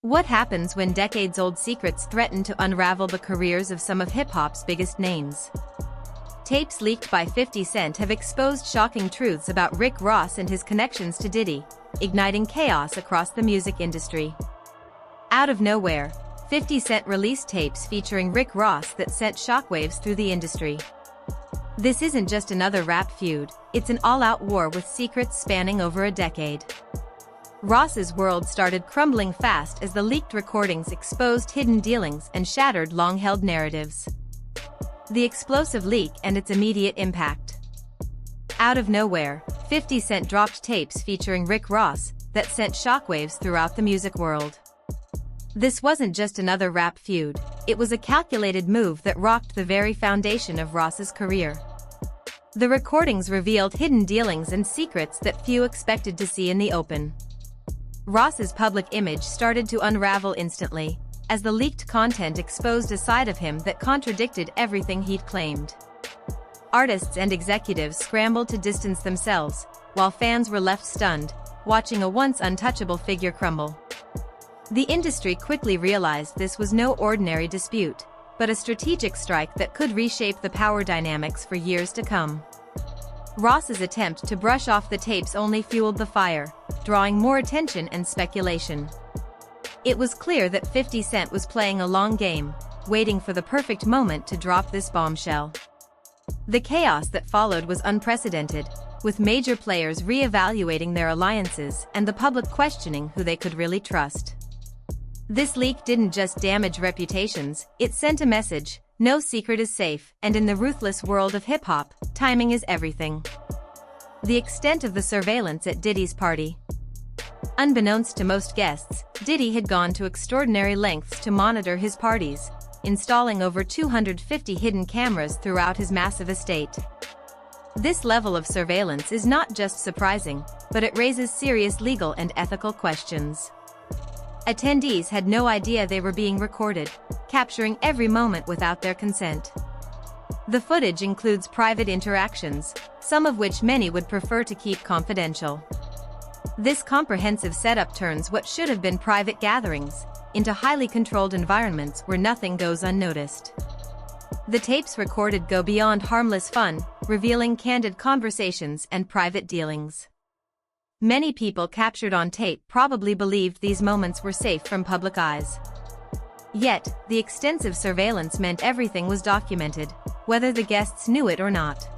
What happens when decades-old secrets threaten to unravel the careers of some of hip-hop's biggest names? Tapes leaked by 50 Cent have exposed shocking truths about Rick Ross and his connections to Diddy, igniting chaos across the music industry. Out of nowhere, 50 Cent released tapes featuring Rick Ross that sent shockwaves through the industry. This isn't just another rap feud, it's an all-out war with secrets spanning over a decade. Ross's world started crumbling fast as the leaked recordings exposed hidden dealings and shattered long-held narratives. The explosive leak and its immediate impact. Out of nowhere, 50 Cent dropped tapes featuring Rick Ross that sent shockwaves throughout the music world. This wasn't just another rap feud, it was a calculated move that rocked the very foundation of Ross's career. The recordings revealed hidden dealings and secrets that few expected to see in the open. Ross's public image started to unravel instantly, as the leaked content exposed a side of him that contradicted everything he'd claimed. Artists and executives scrambled to distance themselves, while fans were left stunned, watching a once untouchable figure crumble. The industry quickly realized this was no ordinary dispute, but a strategic strike that could reshape the power dynamics for years to come. Ross's attempt to brush off the tapes only fueled the fire, drawing more attention and speculation. It was clear that 50 Cent was playing a long game, waiting for the perfect moment to drop this bombshell. The chaos that followed was unprecedented, with major players re-evaluating their alliances and the public questioning who they could really trust. This leak didn't just damage reputations, it sent a message: no secret is safe, and in the ruthless world of hip-hop, timing is everything. The extent of the surveillance at Diddy's party. Unbeknownst to most guests, Diddy had gone to extraordinary lengths to monitor his parties, installing over 250 hidden cameras throughout his massive estate. This level of surveillance is not just surprising, but it raises serious legal and ethical questions. Attendees had no idea they were being recorded, capturing every moment without their consent. The footage includes private interactions, some of which many would prefer to keep confidential. This comprehensive setup turns what should have been private gatherings into highly controlled environments where nothing goes unnoticed. The tapes recorded go beyond harmless fun, revealing candid conversations and private dealings. Many people captured on tape probably believed these moments were safe from public eyes. Yet, the extensive surveillance meant everything was documented, whether the guests knew it or not.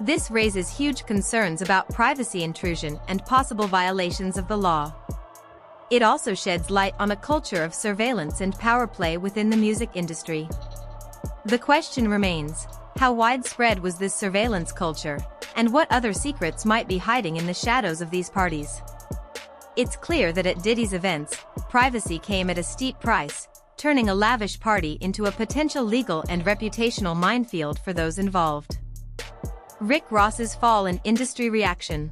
This raises huge concerns about privacy intrusion and possible violations of the law. It also sheds light on a culture of surveillance and power play within the music industry. The question remains: how widespread was this surveillance culture, and what other secrets might be hiding in the shadows of these parties? It's clear that at Diddy's events, privacy came at a steep price, turning a lavish party into a potential legal and reputational minefield for those involved. Rick Ross's fall and industry reaction.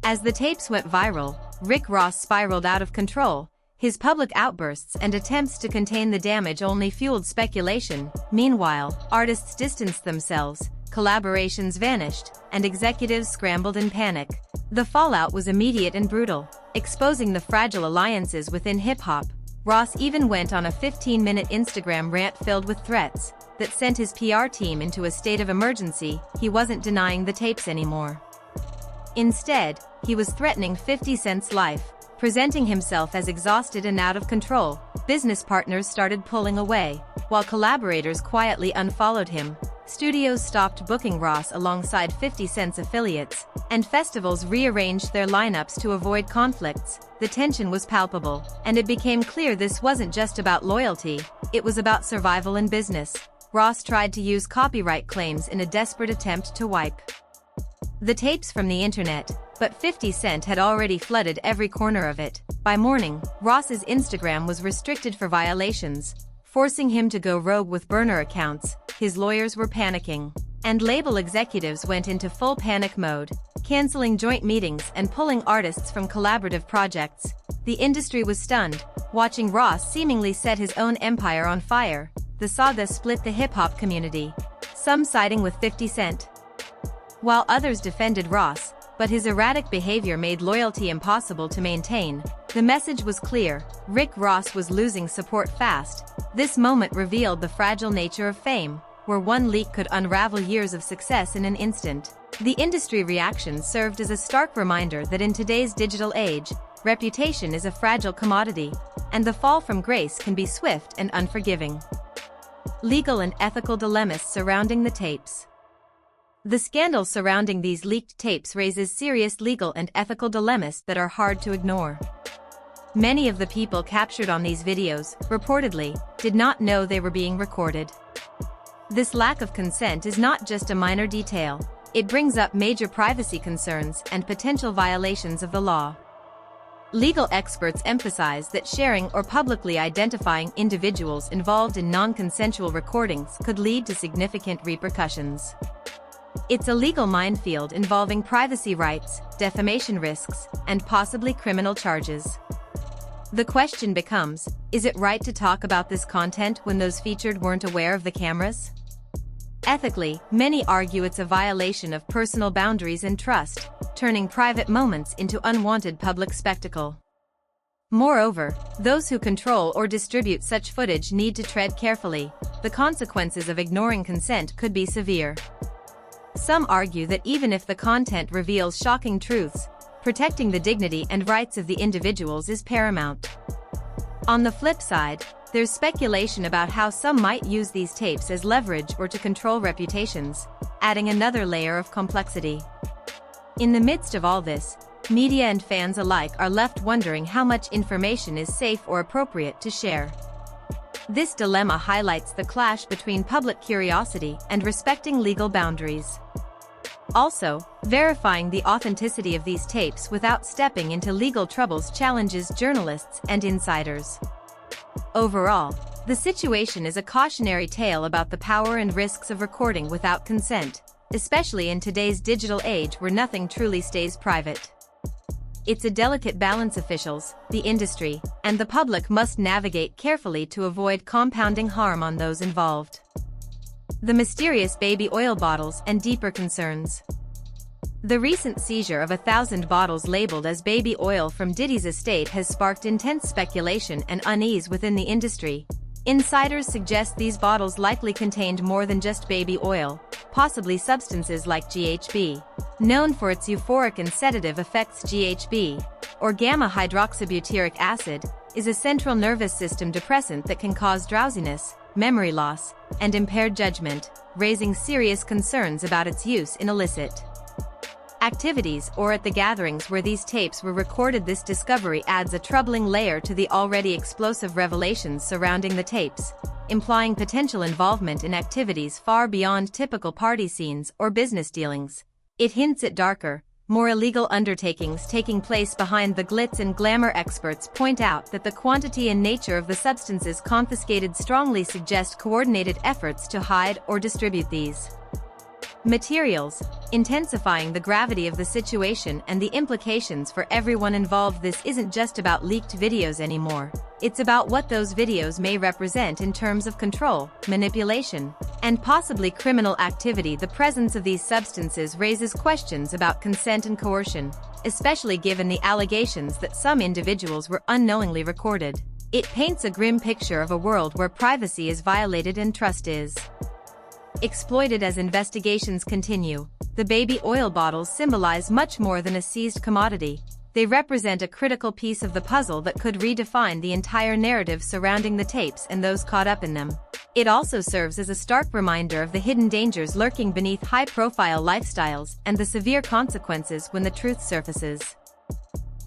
As the tapes went viral, Rick Ross spiraled out of control. His public outbursts and attempts to contain the damage only fueled speculation. Meanwhile, artists distanced themselves, collaborations vanished, and executives scrambled in panic. The fallout was immediate and brutal, exposing the fragile alliances within hip-hop. Ross even went on a 15-minute Instagram rant filled with threats that sent his PR team into a state of emergency. He wasn't denying the tapes anymore. Instead, he was threatening 50 Cent's life, presenting himself as exhausted and out of control. Business partners started pulling away, while collaborators quietly unfollowed him. Studios stopped booking Ross alongside 50 Cent's affiliates, and festivals rearranged their lineups to avoid conflicts. The tension was palpable, and it became clear this wasn't just about loyalty, it was about survival in business. Ross tried to use copyright claims in a desperate attempt to wipe the tapes from the internet, but 50 Cent had already flooded every corner of it. By morning, Ross's Instagram was restricted for violations, forcing him to go rogue with burner accounts. His lawyers were panicking, and label executives went into full panic mode, canceling joint meetings and pulling artists from collaborative projects. The industry was stunned, watching Ross seemingly set his own empire on fire. The saga split the hip-hop community, some siding with 50 Cent, while others defended Ross, but his erratic behavior made loyalty impossible to maintain. The message was clear: Rick Ross was losing support fast. This moment revealed the fragile nature of fame, where one leak could unravel years of success in an instant. The industry reaction served as a stark reminder that in today's digital age, reputation is a fragile commodity, and the fall from grace can be swift and unforgiving. Legal and ethical dilemmas surrounding the tapes. The scandal surrounding these leaked tapes raises serious legal and ethical dilemmas that are hard to ignore. Many of the people captured on these videos, reportedly, did not know they were being recorded. This lack of consent is not just a minor detail, it brings up major privacy concerns and potential violations of the law. Legal experts emphasize that sharing or publicly identifying individuals involved in non-consensual recordings could lead to significant repercussions. It's a legal minefield involving privacy rights, defamation risks, and possibly criminal charges. The question becomes, is it right to talk about this content when those featured weren't aware of the cameras? Ethically, many argue it's a violation of personal boundaries and trust, turning private moments into unwanted public spectacle. Moreover, those who control or distribute such footage need to tread carefully. The consequences of ignoring consent could be severe. Some argue that even if the content reveals shocking truths, protecting the dignity and rights of the individuals is paramount. On the flip side, there's speculation about how some might use these tapes as leverage or to control reputations, adding another layer of complexity. In the midst of all this, media and fans alike are left wondering how much information is safe or appropriate to share. This dilemma highlights the clash between public curiosity and respecting legal boundaries. Also, verifying the authenticity of these tapes without stepping into legal troubles challenges journalists and insiders. Overall, the situation is a cautionary tale about the power and risks of recording without consent, especially in today's digital age where nothing truly stays private. It's a delicate balance officials, the industry, and the public must navigate carefully to avoid compounding harm on those involved. The mysterious baby oil bottles and deeper concerns. The recent seizure of 1,000 bottles labeled as baby oil from Diddy's estate has sparked intense speculation and unease within the industry. Insiders suggest these bottles likely contained more than just baby oil, possibly substances like GHB, known for its euphoric and sedative effects. GHB, or gamma-hydroxybutyric acid, is a central nervous system depressant that can cause drowsiness, memory loss, and impaired judgment, raising serious concerns about its use in illicit activities or at the gatherings where these tapes were recorded. This discovery adds a troubling layer to the already explosive revelations surrounding the tapes, implying potential involvement in activities far beyond typical party scenes or business dealings. It hints at darker, more illegal undertakings taking place behind the glitz and glamour. Experts point out that the quantity and nature of the substances confiscated strongly suggest coordinated efforts to hide or distribute these materials, intensifying the gravity of the situation and the implications for everyone involved. This isn't just about leaked videos anymore, it's about what those videos may represent in terms of control, manipulation, and possibly criminal activity. The presence of these substances raises questions about consent and coercion, especially given the allegations that some individuals were unknowingly recorded. It paints a grim picture of a world where privacy is violated and trust is exploited. As investigations continue, the baby oil bottles symbolize much more than a seized commodity. They represent a critical piece of the puzzle that could redefine the entire narrative surrounding the tapes and those caught up in them. It also serves as a stark reminder of the hidden dangers lurking beneath high-profile lifestyles and the severe consequences when the truth surfaces.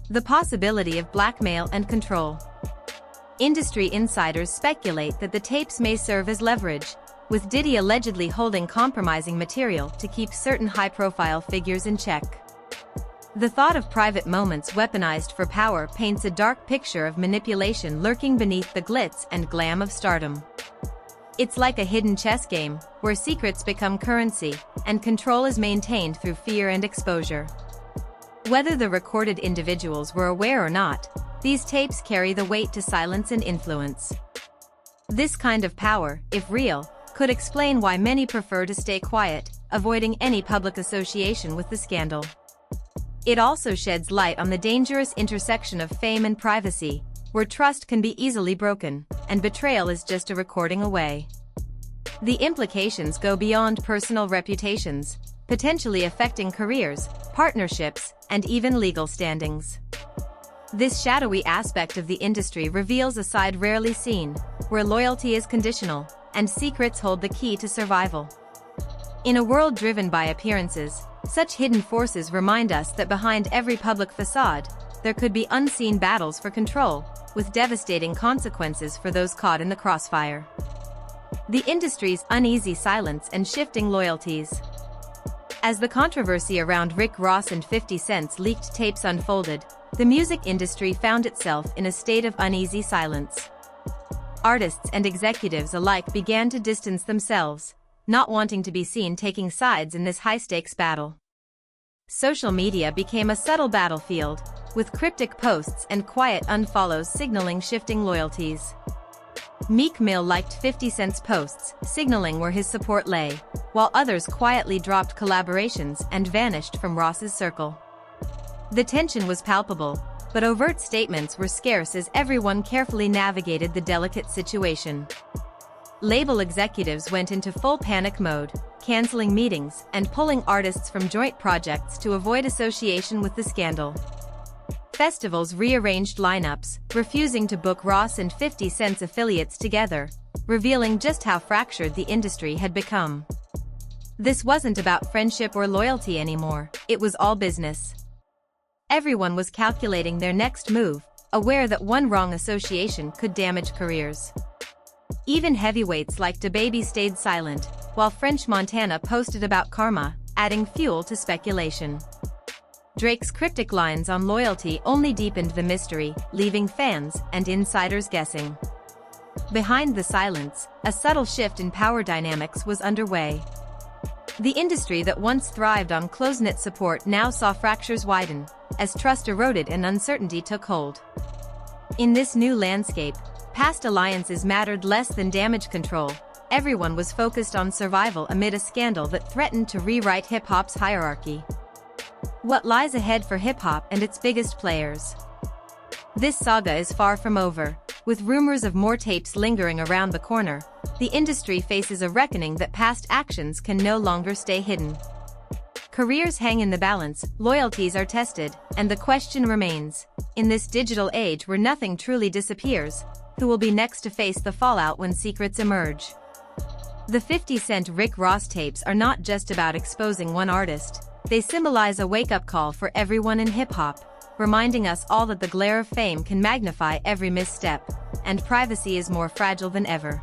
The possibility of blackmail and control. Industry insiders speculate that the tapes may serve as leverage, with Diddy allegedly holding compromising material to keep certain high-profile figures in check. The thought of private moments weaponized for power paints a dark picture of manipulation lurking beneath the glitz and glam of stardom. It's like a hidden chess game, where secrets become currency, and control is maintained through fear and exposure. Whether the recorded individuals were aware or not, these tapes carry the weight to silence and influence. This kind of power, if real, could explain why many prefer to stay quiet, avoiding any public association with the scandal. It also sheds light on the dangerous intersection of fame and privacy, where trust can be easily broken, and betrayal is just a recording away. The implications go beyond personal reputations, potentially affecting careers, partnerships, and even legal standings. This shadowy aspect of the industry reveals a side rarely seen, where loyalty is conditional, and secrets hold the key to survival. In a world driven by appearances, such hidden forces remind us that behind every public facade, there could be unseen battles for control, with devastating consequences for those caught in the crossfire. The industry's uneasy silence and shifting loyalties. As the controversy around Rick Ross and 50 Cent's leaked tapes unfolded, the music industry found itself in a state of uneasy silence. Artists and executives alike began to distance themselves, not wanting to be seen taking sides in this high-stakes battle. Social media became a subtle battlefield, with cryptic posts and quiet unfollows signaling shifting loyalties. Meek Mill liked 50 Cent's posts, signaling where his support lay, while others quietly dropped collaborations and vanished from Ross's circle. The tension was palpable, but overt statements were scarce as everyone carefully navigated the delicate situation. Label executives went into full panic mode, canceling meetings and pulling artists from joint projects to avoid association with the scandal. Festivals rearranged lineups, refusing to book Ross and 50 Cent's affiliates together, revealing just how fractured the industry had become. This wasn't about friendship or loyalty anymore, it was all business. Everyone was calculating their next move, aware that one wrong association could damage careers. Even heavyweights like DaBaby stayed silent, while French Montana posted about karma, adding fuel to speculation. Drake's cryptic lines on loyalty only deepened the mystery, leaving fans and insiders guessing. Behind the silence, a subtle shift in power dynamics was underway. The industry that once thrived on close-knit support now saw fractures widen, as trust eroded and uncertainty took hold. In this new landscape, past alliances mattered less than damage control. Everyone was focused on survival amid a scandal that threatened to rewrite hip-hop's hierarchy. What lies ahead for hip-hop and its biggest players? This saga is far from over. With rumors of more tapes lingering around the corner, the industry faces a reckoning that past actions can no longer stay hidden. Careers hang in the balance, loyalties are tested, and the question remains, in this digital age where nothing truly disappears, who will be next to face the fallout when secrets emerge? The 50 Cent Rick Ross tapes are not just about exposing one artist, they symbolize a wake-up call for everyone in hip-hop, reminding us all that the glare of fame can magnify every misstep, and privacy is more fragile than ever.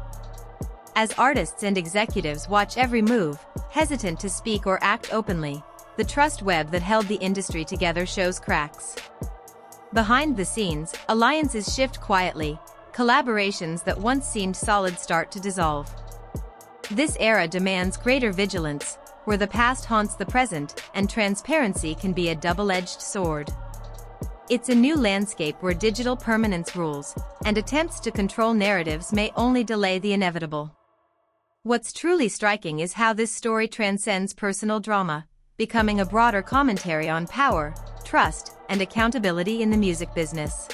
As artists and executives watch every move, hesitant to speak or act openly, the trust web that held the industry together shows cracks. Behind the scenes, alliances shift quietly, collaborations that once seemed solid start to dissolve. This era demands greater vigilance, where the past haunts the present, and transparency can be a double-edged sword. It's a new landscape where digital permanence rules, and attempts to control narratives may only delay the inevitable. What's truly striking is how this story transcends personal drama, becoming a broader commentary on power, trust, and accountability in the music business.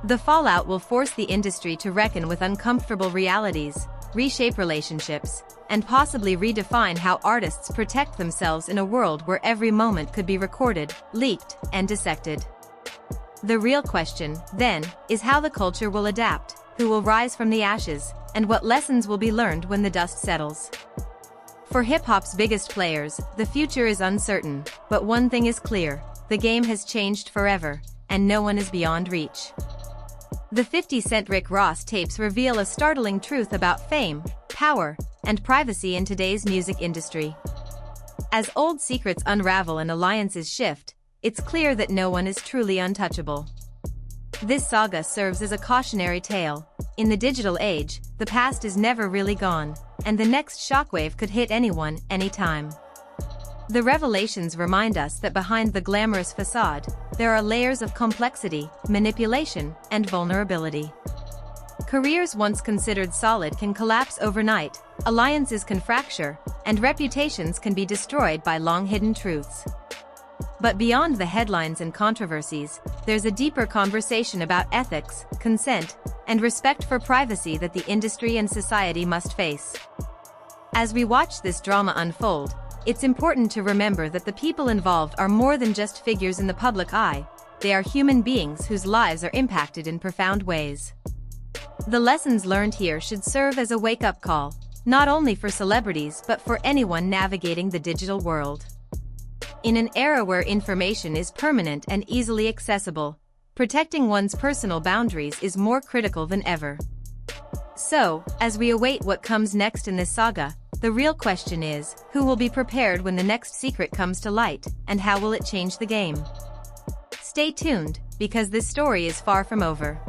The fallout will force the industry to reckon with uncomfortable realities, reshape relationships, and possibly redefine how artists protect themselves in a world where every moment could be recorded, leaked, and dissected. The real question, then, is how the culture will adapt, who will rise from the ashes, and what lessons will be learned when the dust settles. For hip-hop's biggest players, the future is uncertain, but one thing is clear, the game has changed forever, and no one is beyond reach. The 50 Cent Rick Ross tapes reveal a startling truth about fame, power, and privacy in today's music industry. As old secrets unravel and alliances shift, it's clear that no one is truly untouchable. This saga serves as a cautionary tale. In the digital age, the past is never really gone, and the next shockwave could hit anyone, anytime. The revelations remind us that behind the glamorous facade, there are layers of complexity, manipulation, and vulnerability. Careers once considered solid can collapse overnight, alliances can fracture, and reputations can be destroyed by long-hidden truths. But beyond the headlines and controversies, there's a deeper conversation about ethics, consent, and respect for privacy that the industry and society must face. As we watch this drama unfold, it's important to remember that the people involved are more than just figures in the public eye. They are human beings whose lives are impacted in profound ways. The lessons learned here should serve as a wake-up call, not only for celebrities but for anyone navigating the digital world. In an era where information is permanent and easily accessible, protecting one's personal boundaries is more critical than ever. So, as we await what comes next in this saga, the real question is, who will be prepared when the next secret comes to light, and how will it change the game? Stay tuned, because this story is far from over.